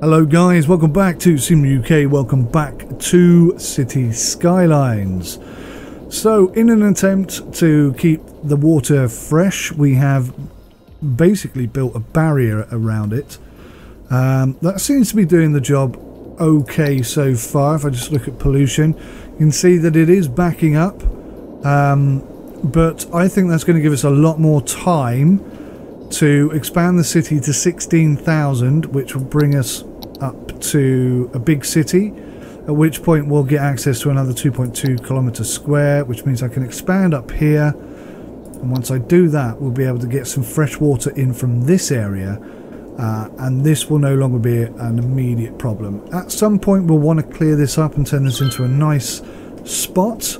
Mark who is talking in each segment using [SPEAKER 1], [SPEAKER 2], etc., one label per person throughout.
[SPEAKER 1] Hello guys, welcome back to Sim UK, welcome back to Cities Skylines. So in an attempt to keep the water fresh, we have basically built a barrier around it. That seems to be doing the job okay so far. If I just look at pollution, you can see that it is backing up, but I think that's going to give us a lot more time to expand the city to 16,000, which will bring us up to a big city, at which point we'll get access to another 2.2 kilometers square, which means I can expand up here, and once I do that we'll be able to get some fresh water in from this area, and this will no longer be an immediate problem. At some point we'll want to clear this up and turn this into a nice spot,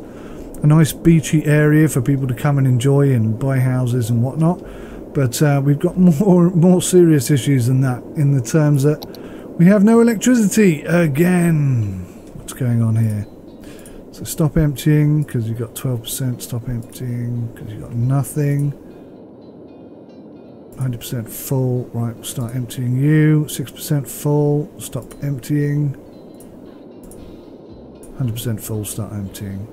[SPEAKER 1] a nice beachy area for people to come and enjoy and buy houses and whatnot. But we've got more serious issues than that, in the terms that we have no electricity again. What's going on here? So stop emptying because you've got 12%. Stop emptying because you've got nothing. 100% full. Right, we'll start emptying you. 6% full. Stop emptying. 100% full. Start emptying.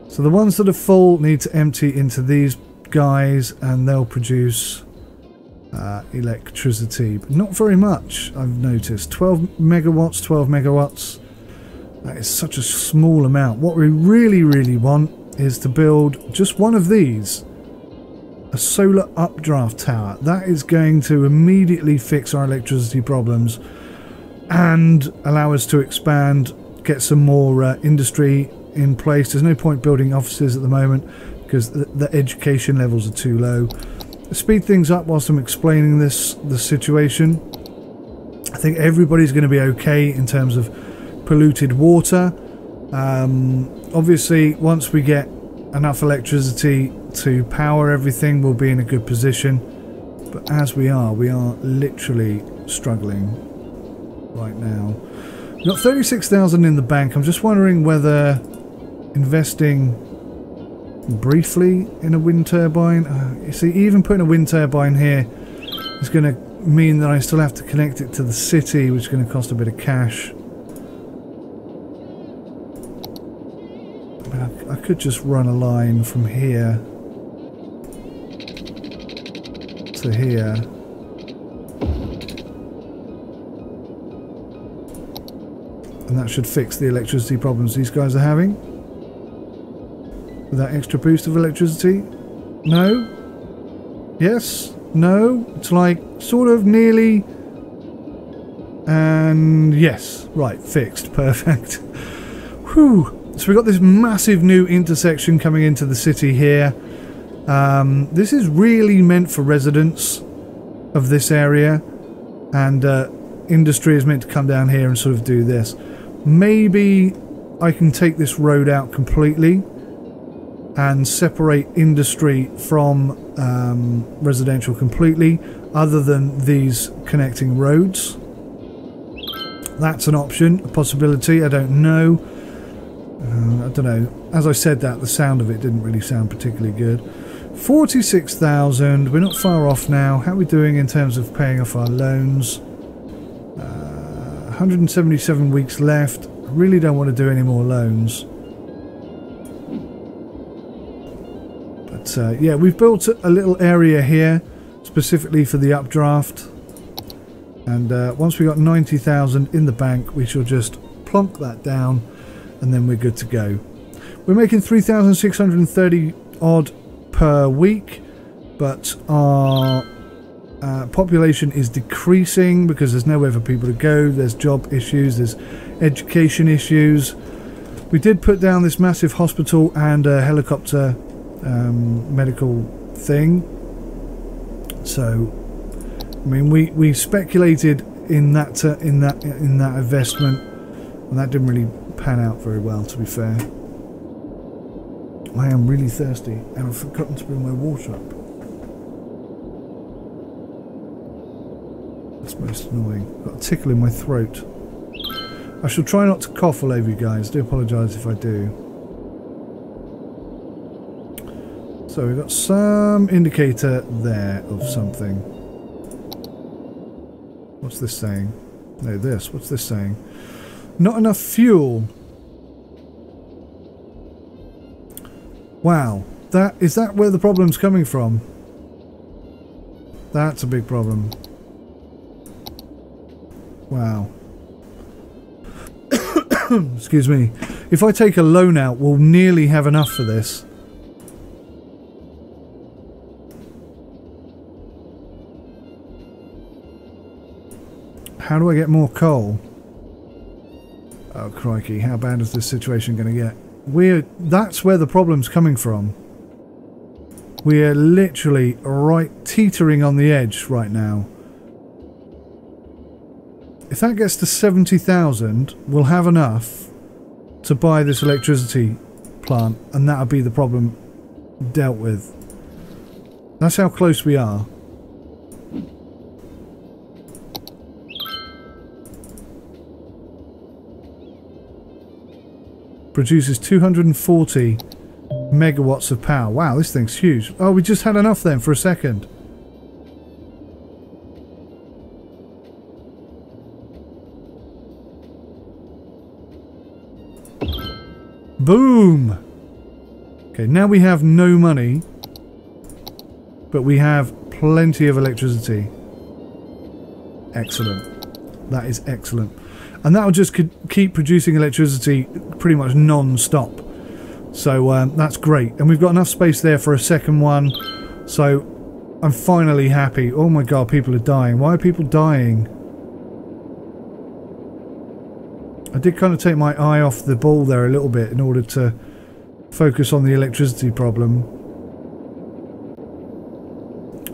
[SPEAKER 1] So the ones that are full need to empty into these guys, and they'll produce electricity, but not very much. I've noticed 12 megawatts. That is such a small amount. What we really want is to build just one of these, a solar updraft tower. That is going to immediately fix our electricity problems and allow us to expand, get some more industry in place. There's no point building offices at the moment because the education levels are too low. Speed things up whilst I'm explaining the situation. I think everybody's going to be okay in terms of polluted water. Obviously, once we get enough electricity to power everything, we'll be in a good position. But as we are literally struggling right now. We've got 36,000 in the bank. I'm just wondering whether investing briefly in a wind turbine. You see, even putting a wind turbine here is going to mean that I still have to connect it to the city, which is going to cost a bit of cash. I could just run a line from here to here. And that should fix the electricity problems these guys are having. With that extra boost of electricity? No? Yes? No? It's like sort of nearly, and yes. Right, fixed. Perfect. Whew. So we've got this massive new intersection coming into the city here. This is really meant for residents of this area, and industry is meant to come down here and sort of do this. Maybe I can take this road out completely and separate industry from residential completely, other than these connecting roads. That's an option, a possibility. I don't know. I don't know. As I said that, the sound of it didn't really sound particularly good. 46,000. We're not far off now. How are we doing in terms of paying off our loans? 177 weeks left. I really don't want to do any more loans. Yeah, we've built a little area here specifically for the updraft, and once we got 90,000 in the bank, we shall just plonk that down, and then we're good to go. We're making 3,630 odd per week, but our population is decreasing because there's nowhere for people to go. There's job issues, there's education issues. We did put down this massive hospital and a helicopter medical thing, so I mean we speculated in that investment, and that didn't really pan out very well, to be fair. I am really thirsty and I've forgotten to bring my water up. That's most annoying. I've got a tickle in my throat. I shall try not to cough all over you guys. I do apologise if I do. So we've got some indicator there of something. What's this saying? No, this. What's this saying? Not enough fuel. Wow. Is that where the problem's coming from? That's a big problem. Wow. Excuse me. If I take a loan out, we'll nearly have enough for this. How do I get more coal? Oh crikey, how bad is this situation going to get? That's where the problem's coming from. We're literally right teetering on the edge right now. If that gets to 70,000, we'll have enough to buy this electricity plant, and that'll be the problem dealt with. That's how close we are. Produces 240 megawatts of power. Wow, this thing's huge. Oh, we just had enough then for a second. Boom! Okay, now we have no money, but we have plenty of electricity. Excellent. That is excellent. And that'll just keep producing electricity pretty much non-stop. So that's great. And we've got enough space there for a second one. So I'm finally happy. Oh my god, people are dying. Why are people dying? I did kind of take my eye off the ball there a little bit in order to focus on the electricity problem.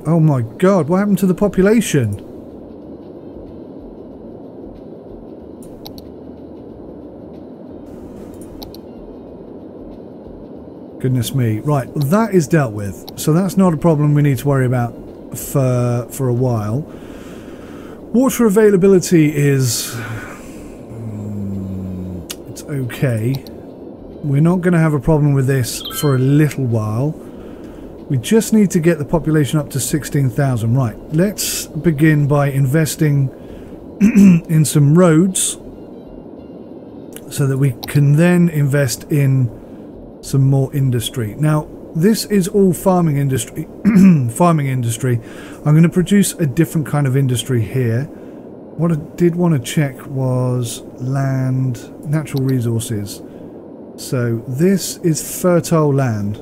[SPEAKER 1] Oh my god, what happened to the population? Goodness me. Right, well, that is dealt with. So that's not a problem we need to worry about for a while. Water availability is... it's okay. We're not going to have a problem with this for a little while. We just need to get the population up to 16,000. Right, let's begin by investing in some roads so that we can then invest in some more industry. Now, this is all farming industry. Farming industry. I'm going to produce a different kind of industry here. What I did want to check was land, natural resources. So this is fertile land.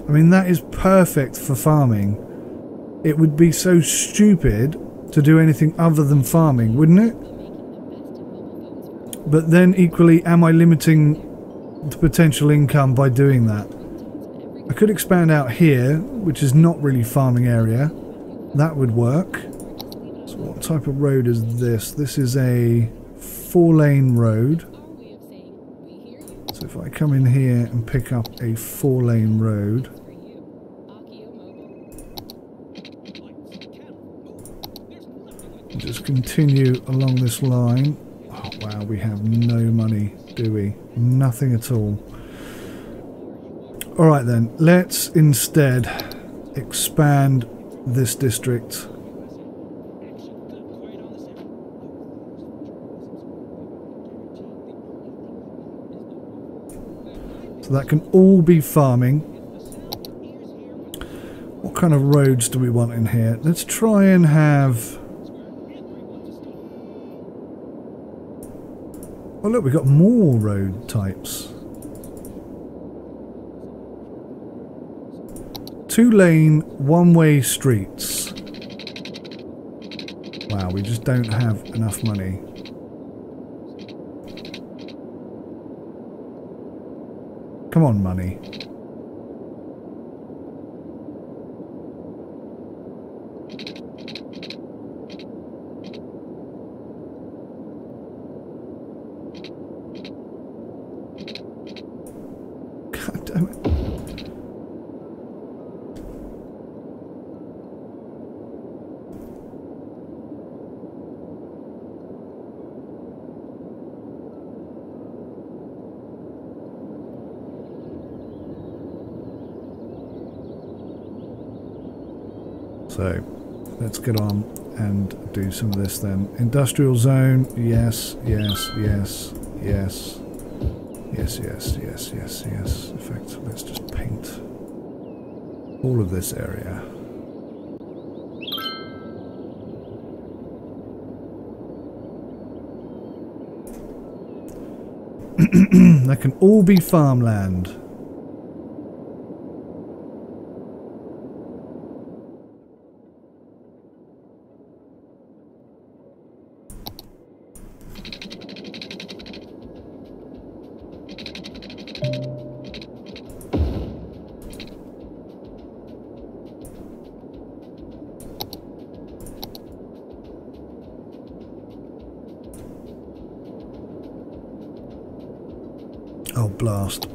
[SPEAKER 1] I mean, that is perfect for farming. It would be so stupid to do anything other than farming, wouldn't it? But then equally, am I limiting the potential income by doing that? I could expand out here, which is not really farming area. That would work. So what type of road is this? This is a 4-lane road. So if I come in here and pick up a 4-lane road, just continue along this line. Oh wow, we have no money, do we? Nothing at all. Alright then, let's instead expand this district. So that can all be farming. What kind of roads do we want in here? Let's try and have... Oh look, we've got more road types. 2-lane, one-way streets. Wow, we just don't have enough money. Come on, money. God damn it. So, let's get on and do some of this then. Industrial zone, yes, yes, yes, yes. Yes, yes, yes, yes, yes. In fact, let's just paint all of this area. That can all be farmland. Oh, blast.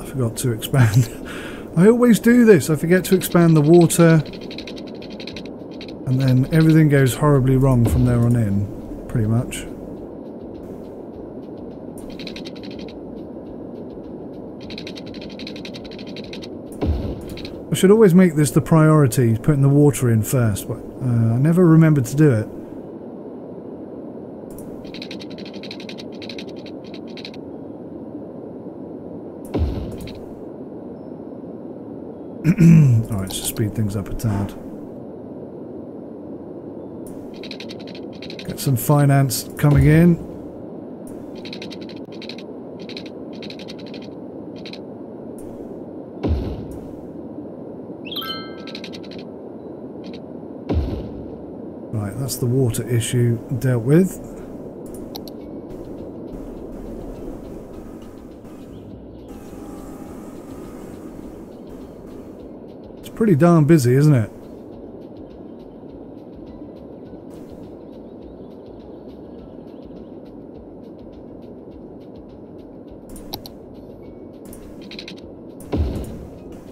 [SPEAKER 1] I forgot to expand. I always do this. I forget to expand the water. And then everything goes horribly wrong from there on in, pretty much. I should always make this the priority, putting the water in first, but I never remembered to do it. Alright, so speed things up a tad. Get some finance coming in. Right, that's the water issue dealt with. Pretty darn busy, isn't it?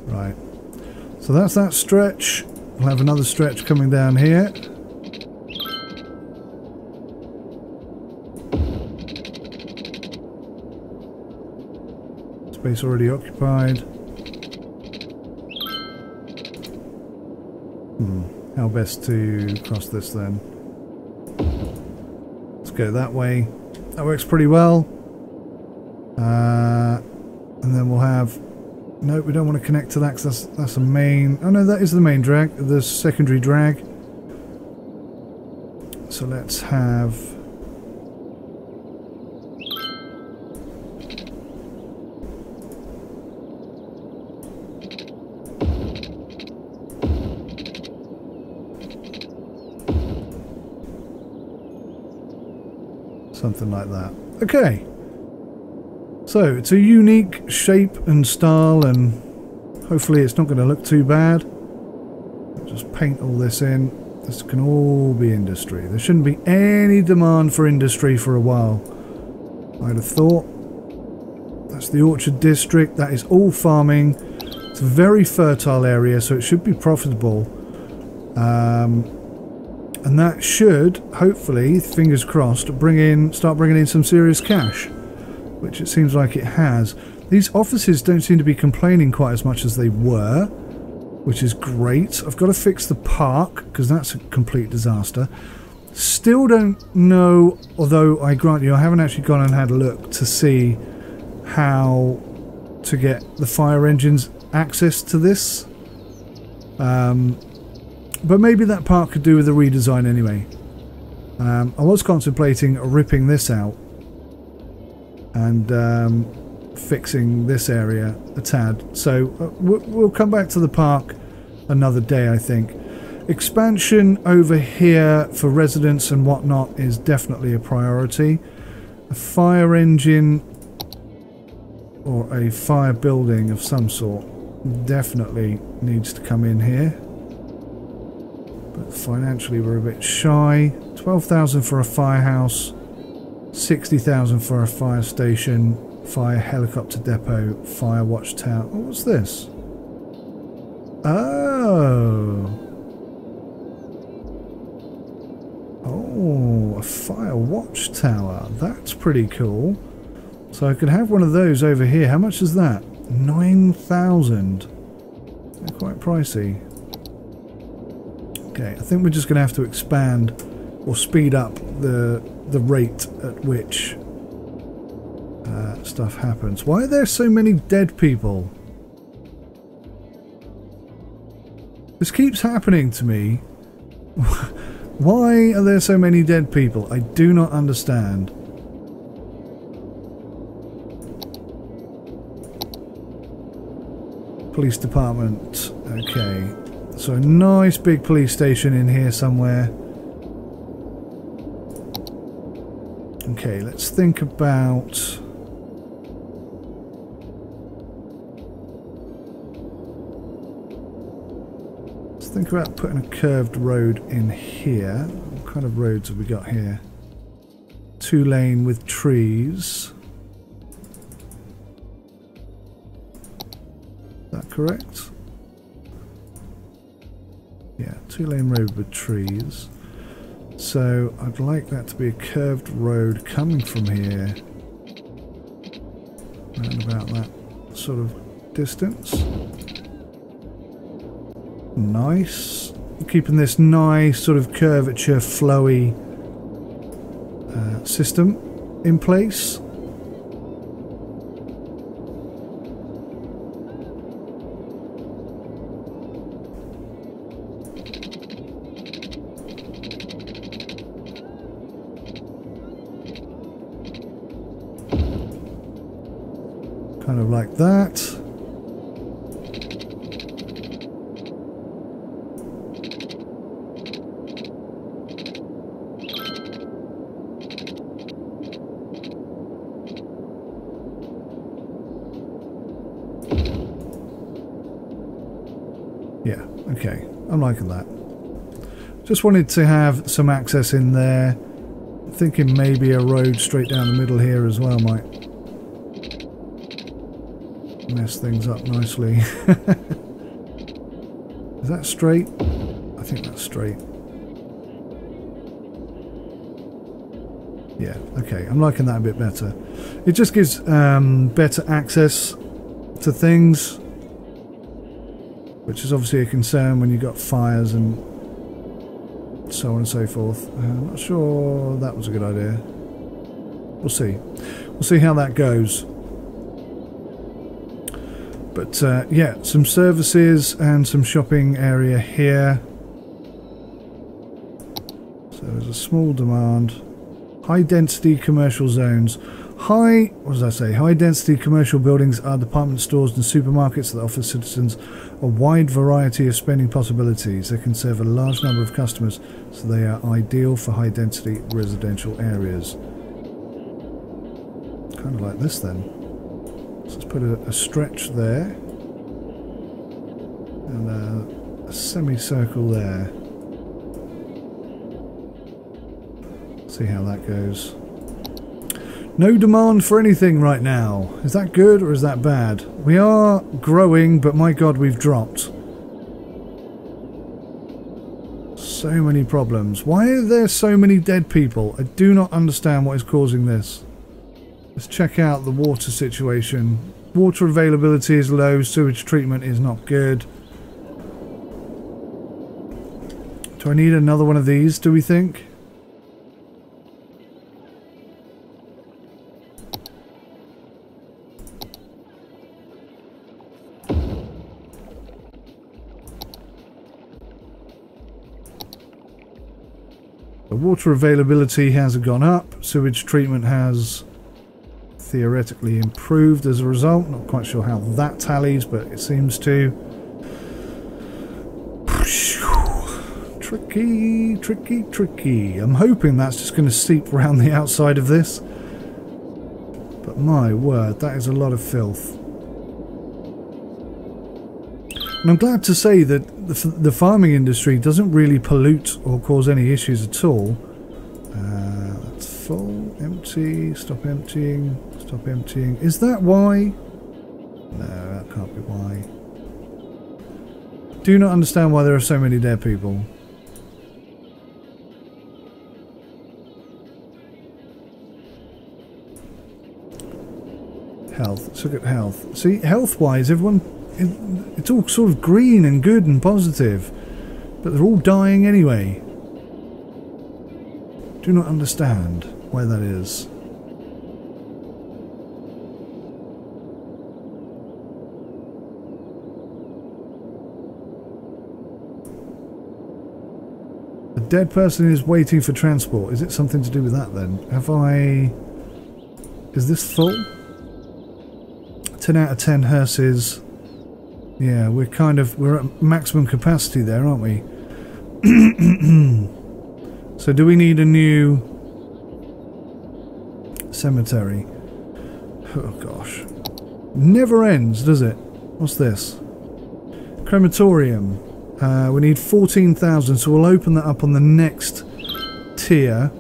[SPEAKER 1] Right. So that's that stretch. We'll have another stretch coming down here. Space already occupied. How best to cross this then? Let's go that way. That works pretty well. And then we'll have... No, we don't want to connect to that because that's a main... Oh no, that is the main drag. The secondary drag. So let's have... something like that. Okay. So, it's a unique shape and style, and hopefully it's not going to look too bad. I'll just paint all this in. This can all be industry. There shouldn't be any demand for industry for a while, I'd have thought. That's the Orchard District. That is all farming. It's a very fertile area, so it should be profitable. And that should, hopefully, fingers crossed, start bringing in some serious cash, which it seems like it has. These offices don't seem to be complaining quite as much as they were, which is great. I've got to fix the park, because that's a complete disaster. Still don't know, although I grant you, I haven't actually gone and had a look to see how to get the fire engines access to this. But maybe that part could do with a redesign anyway. I was contemplating ripping this out and fixing this area a tad. So we'll come back to the park another day, I think. Expansion over here for residents and whatnot is definitely a priority. A fire engine or a fire building of some sort definitely needs to come in here. But financially we're a bit shy. 12,000 for a firehouse, 60,000 for a fire station, fire helicopter depot, fire watchtower. Oh, what's this? Oh, a fire watchtower. That's pretty cool. So I could have one of those over here. How much is that? 9,000. They're quite pricey. Okay, I think we're just going to have to expand or speed up the rate at which stuff happens. Why are there so many dead people? This keeps happening to me. Why are there so many dead people? I do not understand. Police department. Okay. So a nice big police station in here somewhere. Okay, let's think about... Let's think about putting a curved road in here. What kind of roads have we got here? 2-lane with trees. Is that correct? Yeah, 2-lane road with trees. So I'd like that to be a curved road coming from here. Around about that sort of distance. Nice. Keeping this nice sort of curvature, flowy system in place. Kind of like that. Yeah, okay. I'm liking that. Just wanted to have some access in there. Thinking maybe a road straight down the middle here as well might mess things up nicely. Is that straight? I think that's straight. Yeah, okay. I'm liking that a bit better. It just gives better access to things, which is obviously a concern when you've got fires and so on and so forth. I'm not sure that was a good idea. We'll see. We'll see how that goes. But yeah, some services and some shopping area here. So there's a small demand. High density commercial zones. What does that say? High density commercial buildings are department stores and supermarkets that offer citizens a wide variety of spending possibilities. They can serve a large number of customers, so they are ideal for high density residential areas. Kind of like this then. So let's put a stretch there and a semicircle there. See how that goes. No demand for anything right now. Is that good or is that bad? We are growing, but my god, we've dropped. So many problems. Why are there so many dead people? I do not understand what is causing this. Let's check out the water situation. Water availability is low, sewage treatment is not good. Do I need another one of these, do we think? The water availability has gone up, sewage treatment has theoretically improved as a result. Not quite sure how that tallies, but it seems to. Tricky, tricky, tricky. I'm hoping that's just going to seep around the outside of this. But my word, that is a lot of filth. And I'm glad to say that the farming industry doesn't really pollute or cause any issues at all. That's full, empty, stop emptying, stop emptying. Is that why? No, that can't be why. Do not understand why there are so many dead people. Health. Let's look at health. See, health-wise, everyone, it's all sort of green and good and positive. But they're all dying anyway. Do not understand why that is. A dead person is waiting for transport. Is it something to do with that then? Have I... Is this full? 10 out of 10 hearses. Yeah, we're at maximum capacity there, aren't we? So do we need a new cemetery? Oh gosh. Never ends, does it? What's this? Crematorium. We need 14,000, so we'll open that up on the next tier.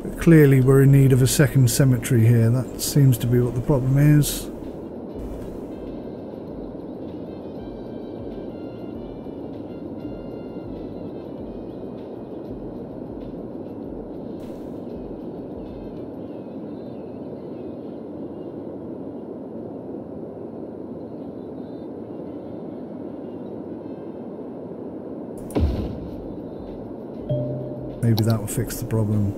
[SPEAKER 1] But clearly we're in need of a second cemetery here. That seems to be what the problem is. Maybe that will fix the problem.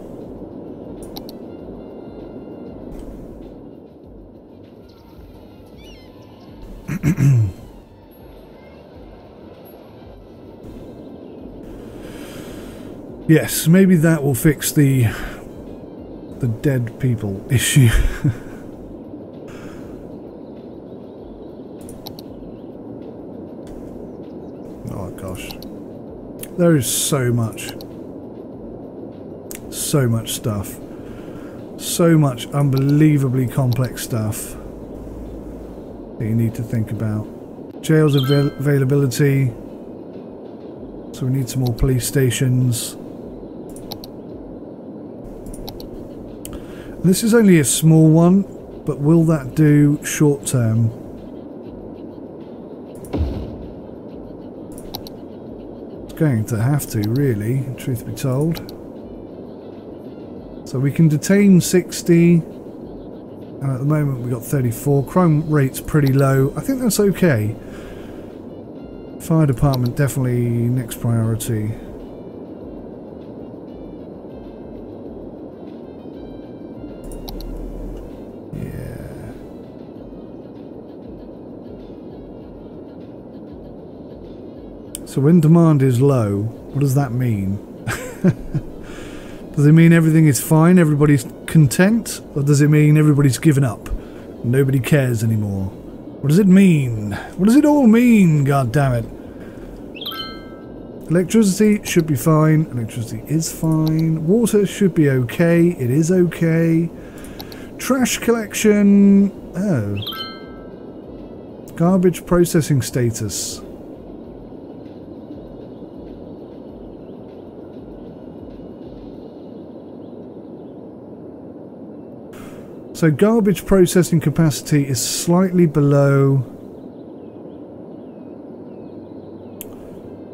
[SPEAKER 1] Yes, maybe that will fix the dead people issue. Oh gosh. There is so much stuff, so much unbelievably complex stuff that you need to think about. Jails availability, so we need some more police stations. This is only a small one, but will that do short term? It's going to have to, really, truth be told. So we can detain 60, and at the moment we've got 34. Crime rate's pretty low. I think that's okay. Fire department definitely next priority. Yeah. So when demand is low, what does that mean? Does it mean everything is fine, everybody's content? Or does it mean everybody's given up? Nobody cares anymore? What does it mean? What does it all mean, god damn it? Electricity should be fine. Electricity is fine. Water should be okay. It is okay. Trash collection... Oh. Garbage processing status. So garbage processing capacity is slightly below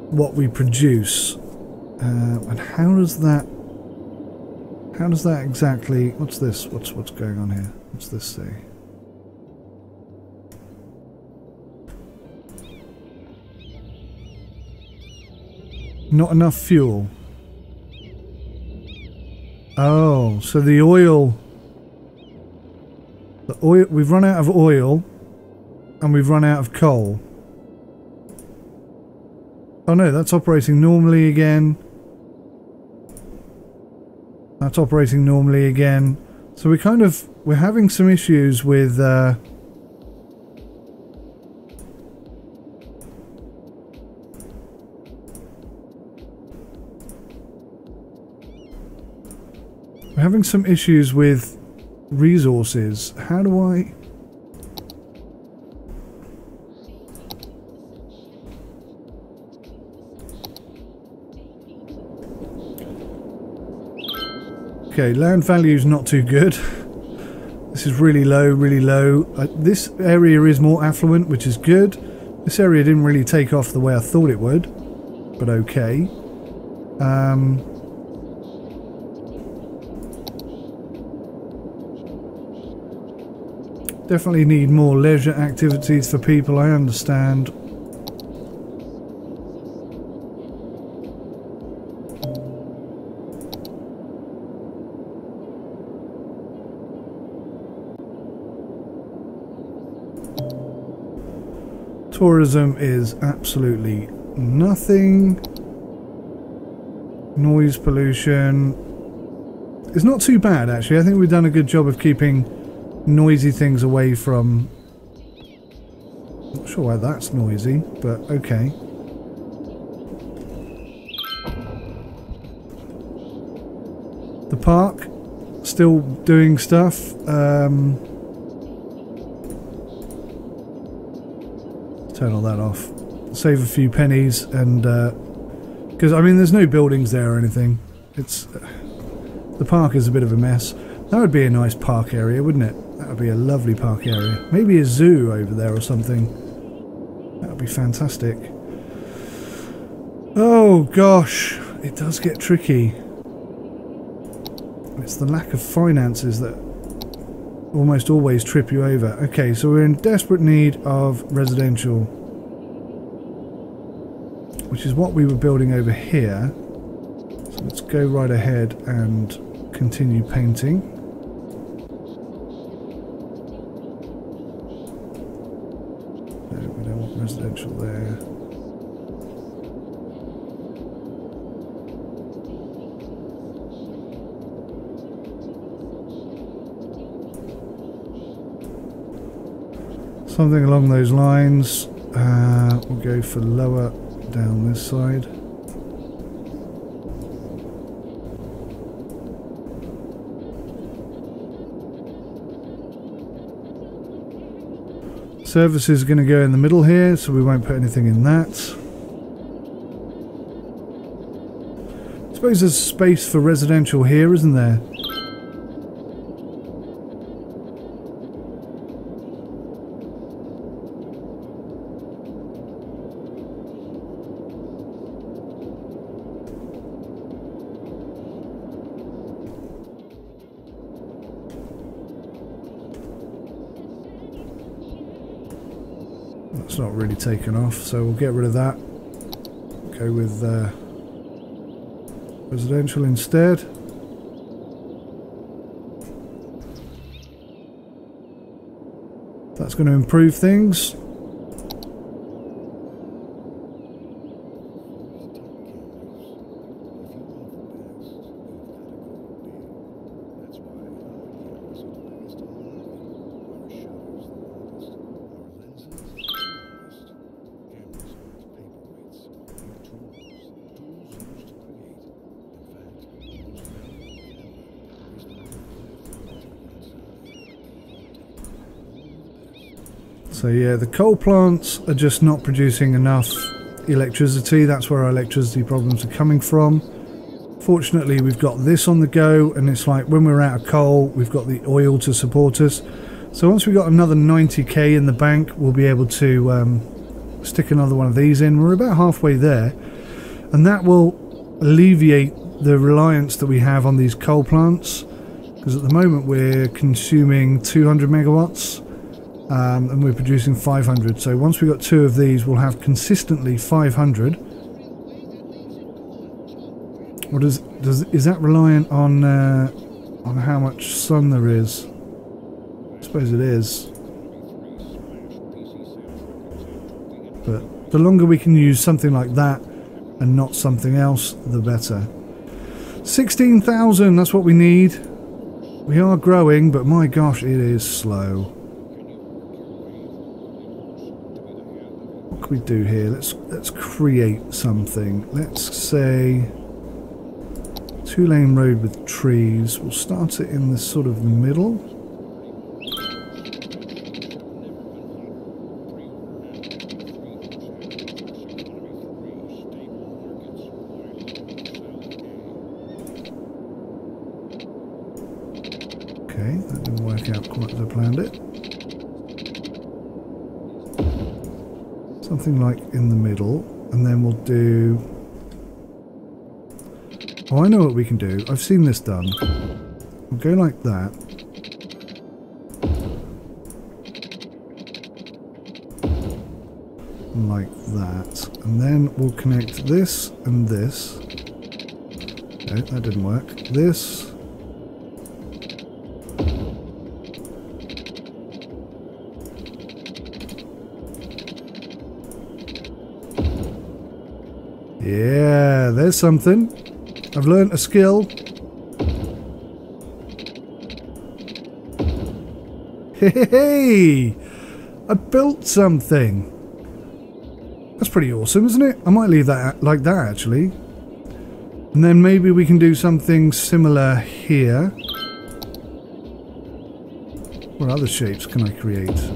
[SPEAKER 1] what we produce. And how does that exactly... What's this? What's going on here? What's this say? Not enough fuel. Oh, so the oil... We've run out of oil, and we've run out of coal. Oh no, that's operating normally again. That's operating normally again. So we're having some issues with we're having some issues with resources. How do I... Okay, land value is not too good. This is really low, really low. This area is more affluent, which is good. This area didn't really take off the way I thought it would, but okay. Definitely need more leisure activities for people, I understand. tourism is absolutely nothing. Noise pollution is not too bad, actually. I think we've done a good job of keeping noisy things away from... Not sure why that's noisy, but okay. The park, still doing stuff. Turn all that off. Save a few pennies, and because I mean, there's no buildings there or anything. It's the park is a bit of a mess. That would be a nice park area, wouldn't it? That would be a lovely park area. Maybe a zoo over there or something. That would be fantastic. Oh gosh, it does get tricky. It's the lack of finances that almost always trip you over. Okay, so we're in desperate need of residential, which is what we were building over here. So let's go right ahead and continue painting. No, we don't want residential there. Something along those lines. We'll go for lower down this side. Services are going to go in the middle here, so we won't put anything in that. I suppose there's space for residential here, isn't there? That's not really taken off, so we'll get rid of that. Go with residential instead. That's going to improve things. So yeah, the coal plants are just not producing enough electricity. That's where our electricity problems are coming from. Fortunately, we've got this on the go, and it's like when we're out of coal, we've got the oil to support us. So once we've got another 90k in the bank, we'll be able to stick another one of these in. We're about halfway there, and that will alleviate the reliance that we have on these coal plants, because at the moment we're consuming 200 megawatts. And we're producing 500, so once we've got two of these, we'll have consistently 500. What is that reliant on how much sun there is? I suppose it is. But the longer we can use something like that and not something else, the better. 16,000, that's what we need. We are growing, but my gosh, it is slow. What can we do here? Let's create something. Let's say 2-lane road with trees. We'll start it in this sort of middle. Okay, that didn't work out quite as I planned it. Something like in the middle, and then we'll do... Oh, I know what we can do. I've seen this done. We'll go like that. Like that. And then we'll connect this and this. No, that didn't work. This. there's something. I've learnt a skill. Hey! I built something. That's pretty awesome, isn't it? I might leave that like that, actually. And then maybe we can do something similar here. What other shapes can I create?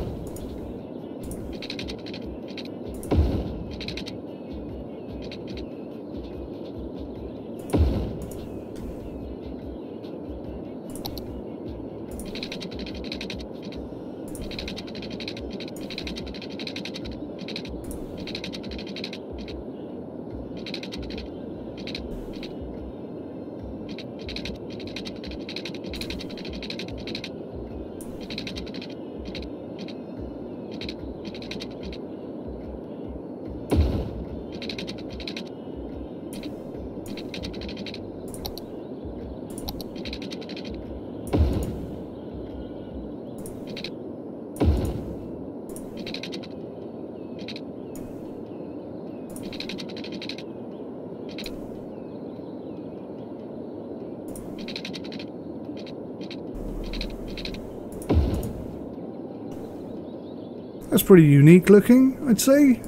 [SPEAKER 1] That's pretty unique looking, I'd say.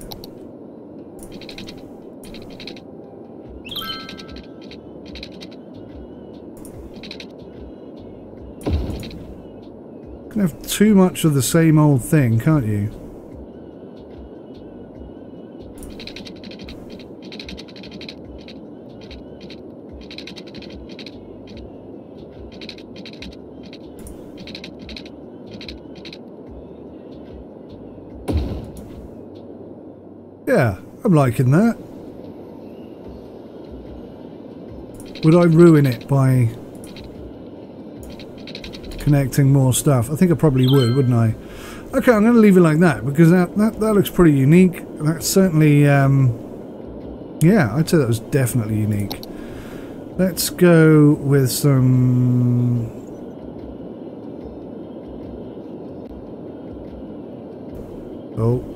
[SPEAKER 1] You can have too much of the same old thing, can't you? Yeah, I'm liking that. Would I ruin it by connecting more stuff? I think I probably would, wouldn't I? Okay, I'm going to leave it like that because that looks pretty unique. That's certainly, yeah, I'd say that was definitely unique. Let's go with some... Oh.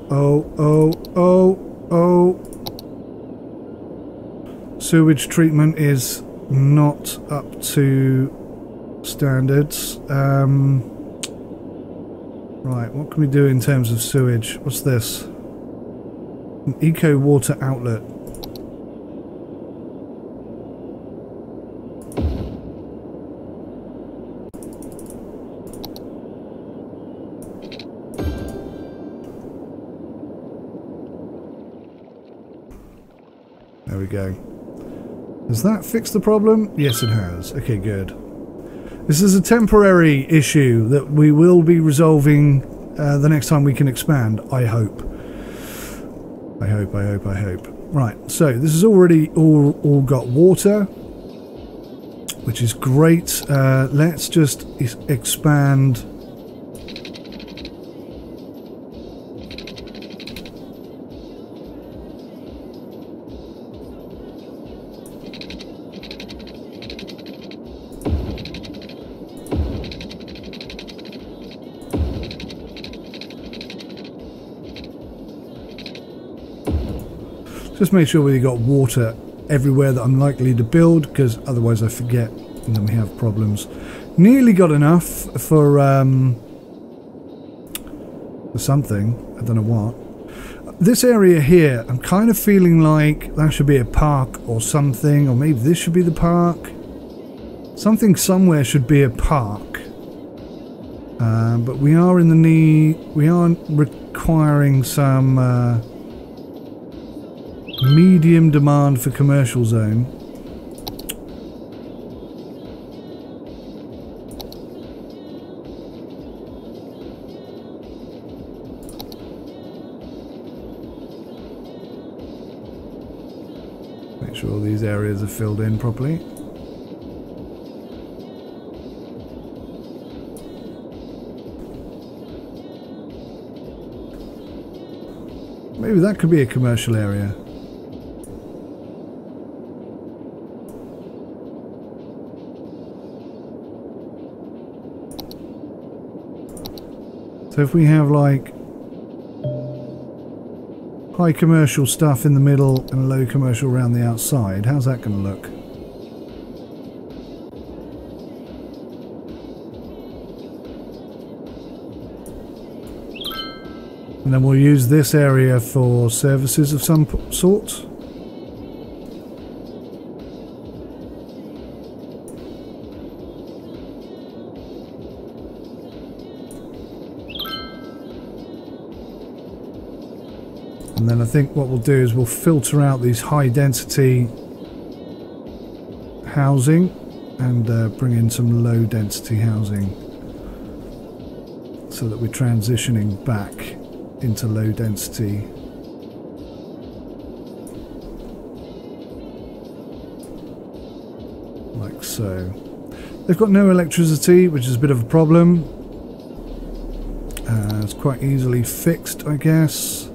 [SPEAKER 1] Sewage treatment is not up to standards. Right, what can we do in terms of sewage? What's this? An eco water outlet. There we go. Has that fixed the problem? Yes, it has. Okay, good. This is a temporary issue that we will be resolving the next time we can expand, I hope. I hope. Right, so this has already all got water, which is great. Let's just expand... Just make sure we've got water everywhere that I'm likely to build, because otherwise I forget and then we have problems. Nearly got enough for something. I don't know what. This area here, I'm kind of feeling like that should be a park or something, or maybe this should be the park. Something somewhere should be a park. But we are in the need. We are requiring some. Medium demand for commercial zone. Make sure all these areas are filled in properly. Maybe that could be a commercial area. So if we have like high commercial stuff in the middle and low commercial around the outside. How's that going to look? And then we'll use this area for services of some sort. And then I think what we'll do is we'll filter out these high density housing and bring in some low density housing so that we're transitioning back into low density. Like so. They've got no electricity, which is a bit of a problem. It's quite easily fixed, I guess.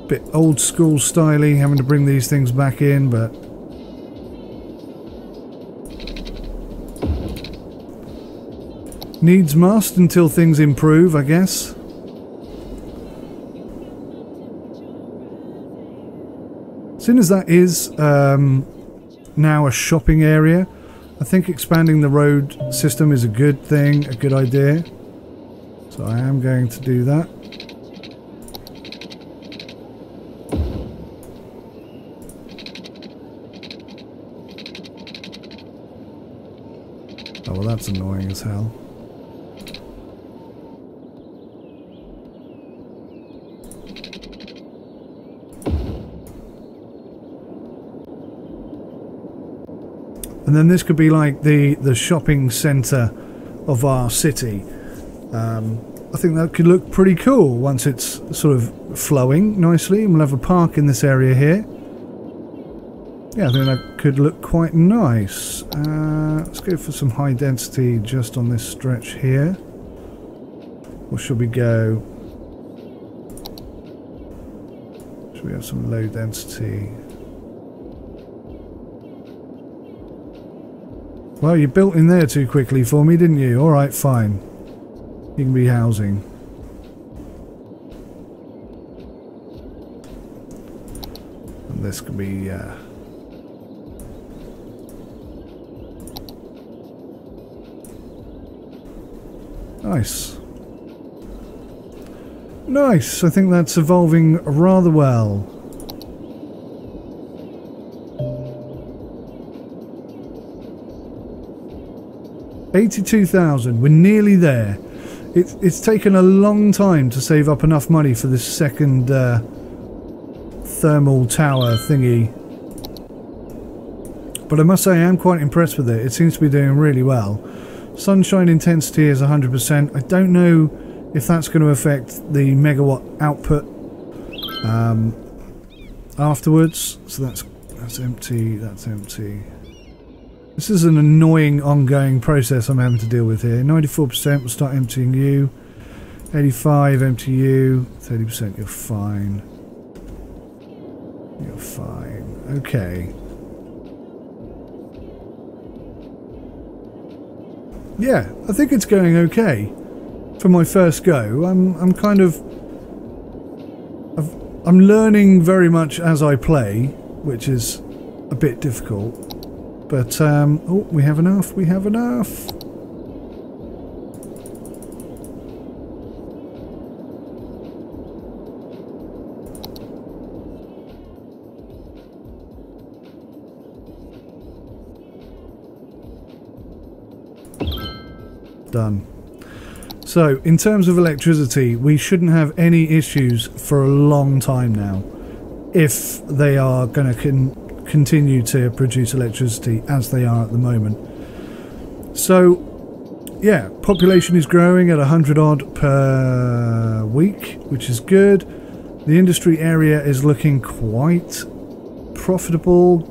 [SPEAKER 1] Bit old school styly having to bring these things back in, but needs must until things improve, I guess. Seeing as that is now a shopping area, I think expanding the road system is a good thing, a good idea. So I am going to do that. Oh, well, that's annoying as hell. And then this could be like the shopping centre of our city. I think that could look pretty cool once it's sort of flowing nicely. We'll have a park in this area here. Yeah, I think that could look quite nice. Let's go for some high density just on this stretch here. Or should we go... Should we have some low density? Well, you built in there too quickly for me, didn't you? Alright, fine. You can be housing. And this can be... Nice. Nice. I think that's evolving rather well. $82,000. We're nearly there. It's taken a long time to save up enough money for this second thermal tower thingy. But I must say I am quite impressed with it. It seems to be doing really well. Sunshine intensity is 100%. I don't know if that's going to affect the megawatt output afterwards. So that's empty, that's empty. This is an annoying ongoing process I'm having to deal with here. 94%, we'll start emptying you. 85, empty you. 30%, you're fine. You're fine. Okay. Yeah, I think it's going okay for my first go. I'm kind of... I'm learning very much as I play, which is a bit difficult. But, oh, we have enough, we have enough. Done. So, in terms of electricity, we shouldn't have any issues for a long time now, if they are going to continue to produce electricity as they are at the moment. So, yeah, population is growing at 100 odd per week, which is good. The industry area is looking quite profitable.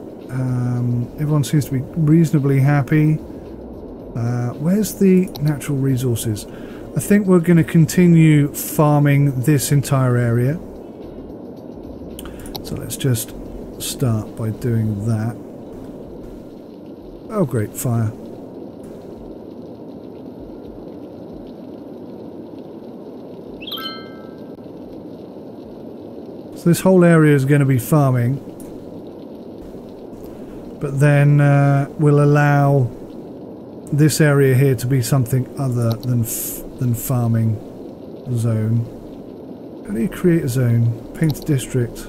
[SPEAKER 1] Everyone seems to be reasonably happy. Where's the natural resources? I think we're going to continue farming this entire area. So let's just start by doing that. Oh great, fire. So this whole area is going to be farming. But then we'll allow this area here to be something other than farming zone. How do you create a zone? Paint district.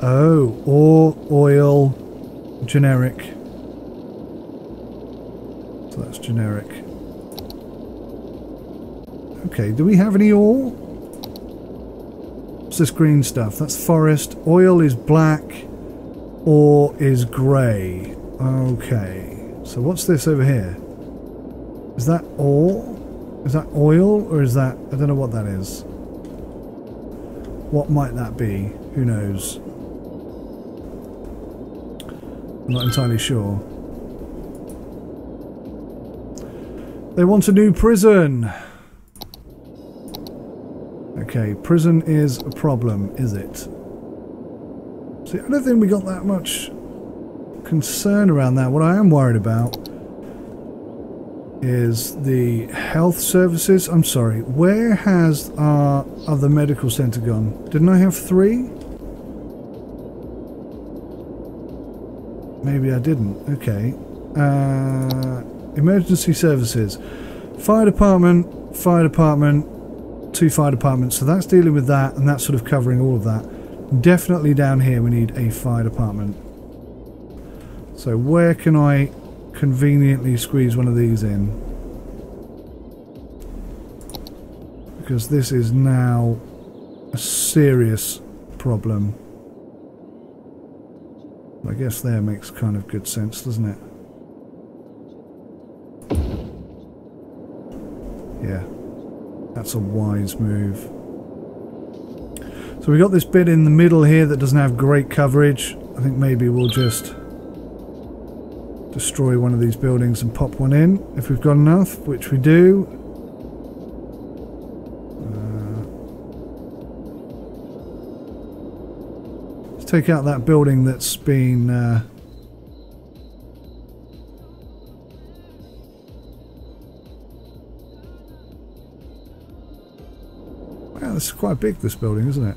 [SPEAKER 1] Oh, or oil, generic. So that's generic. Okay, do we have any ore? What's this green stuff? That's forest. Oil is black. Ore is grey. Okay. So what's this over here? Is that ore? Is that oil? Or is that... I don't know what that is. What might that be? Who knows? I'm not entirely sure. They want a new prison. Okay, prison is a problem, is it? See, I don't think we got that much concern around that. What I am worried about is the health services. I'm sorry, where has our other medical centre gone? Didn't I have 3? Maybe I didn't. Okay. Emergency services. Fire department, 2 fire departments. So that's dealing with that, and that's sort of covering all of that. Definitely down here we need a fire department. So where can I conveniently squeeze one of these in? Because this is now a serious problem. I guess there makes kind of good sense, doesn't it? Yeah, that's a wise move. So we got this bit in the middle here that doesn't have great coverage. I think maybe we'll just destroy one of these buildings and pop one in if we've got enough, which we do. Let's take out that building that's been wow, this is quite big, this building, isn't it?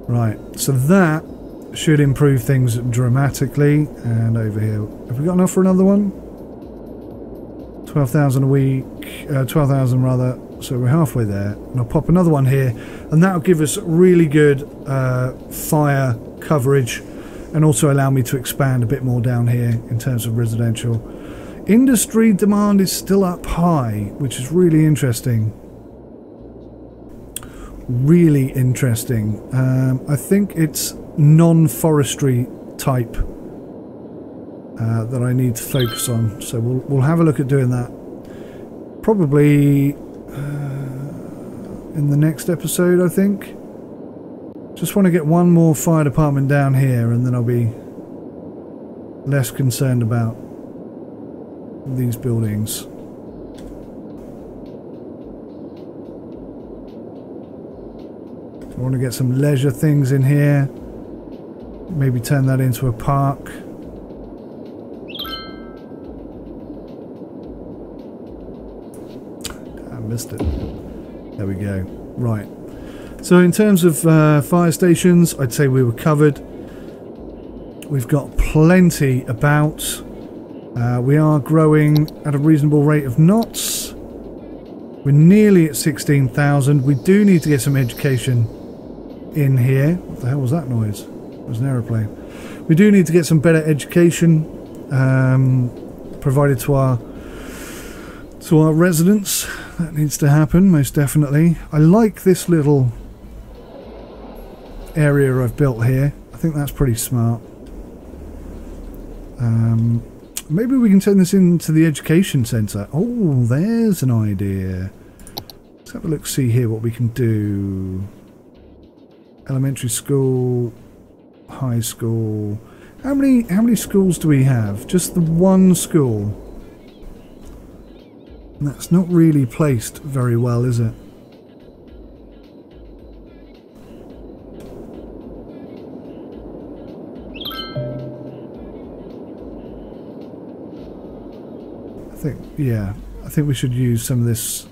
[SPEAKER 1] Right, so that should improve things dramatically. And over here, have we got enough for another one? 12,000 a week, 12,000 rather, so we're halfway there. And I'll pop another one here, and that'll give us really good fire coverage, and also allow me to expand a bit more down here in terms of residential. Industry demand is still up high, which is really interesting. Really interesting. I think it's non-forestry type that I need to focus on, so we'll have a look at doing that probably in the next episode, I think. Just want to get one more fire department down here, and then I'll be less concerned about these buildings. I want to get some leisure things in here. Maybe turn that into a park. I missed it. There we go. Right. So in terms of fire stations, I'd say we were covered. We've got plenty about. We are growing at a reasonable rate of knots. We're nearly at 16,000. We do need to get some education in here. What the hell was that noise? It was an aeroplane. We do need to get some better education provided to our residents. That needs to happen, most definitely. I like this little area I've built here. I think that's pretty smart. Maybe we can turn this into the education centre. Oh, there's an idea. Let's have a look, see here what we can do. Elementary school, high school. How many schools do we have? Just the one school. And that's not really placed very well, is it? I think we should use some of this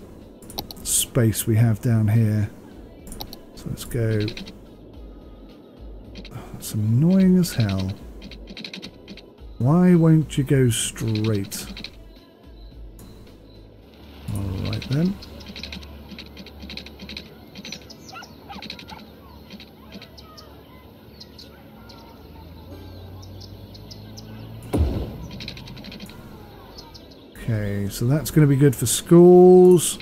[SPEAKER 1] space we have down here. So let's go. Oh, that's annoying as hell. Why won't you go straight? Alright then. Okay, so that's going to be good for schools.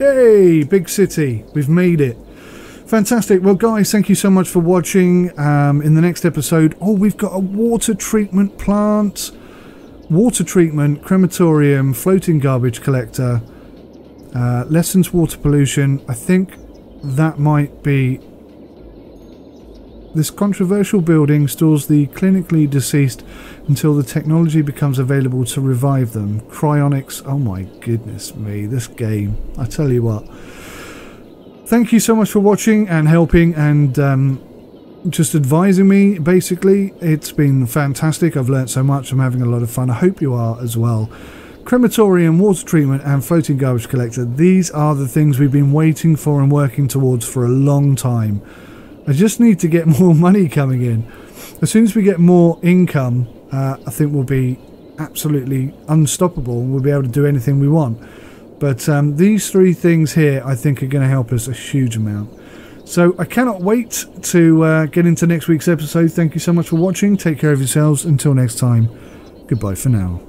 [SPEAKER 1] Yay, big city. We've made it. Fantastic. Well, guys, thank you so much for watching. In the next episode, we've got a water treatment plant. Water treatment, crematorium, floating garbage collector, lessens water pollution. I think that might be... This controversial building stores the clinically deceased until the technology becomes available to revive them. Cryonics. Oh my goodness me, this game. I tell you what. Thank you so much for watching and helping and just advising me, basically. It's been fantastic. I've learnt so much. I'm having a lot of fun. I hope you are as well. Crematorium, water treatment and floating garbage collector. These are the things we've been waiting for and working towards for a long time. I just need to get more money coming in. As soon as we get more income, I think we'll be absolutely unstoppable and we'll be able to do anything we want. But these three things here, I think, are going to help us a huge amount. So I cannot wait to get into next week's episode. Thank you so much for watching. Take care of yourselves. Until next time, goodbye for now.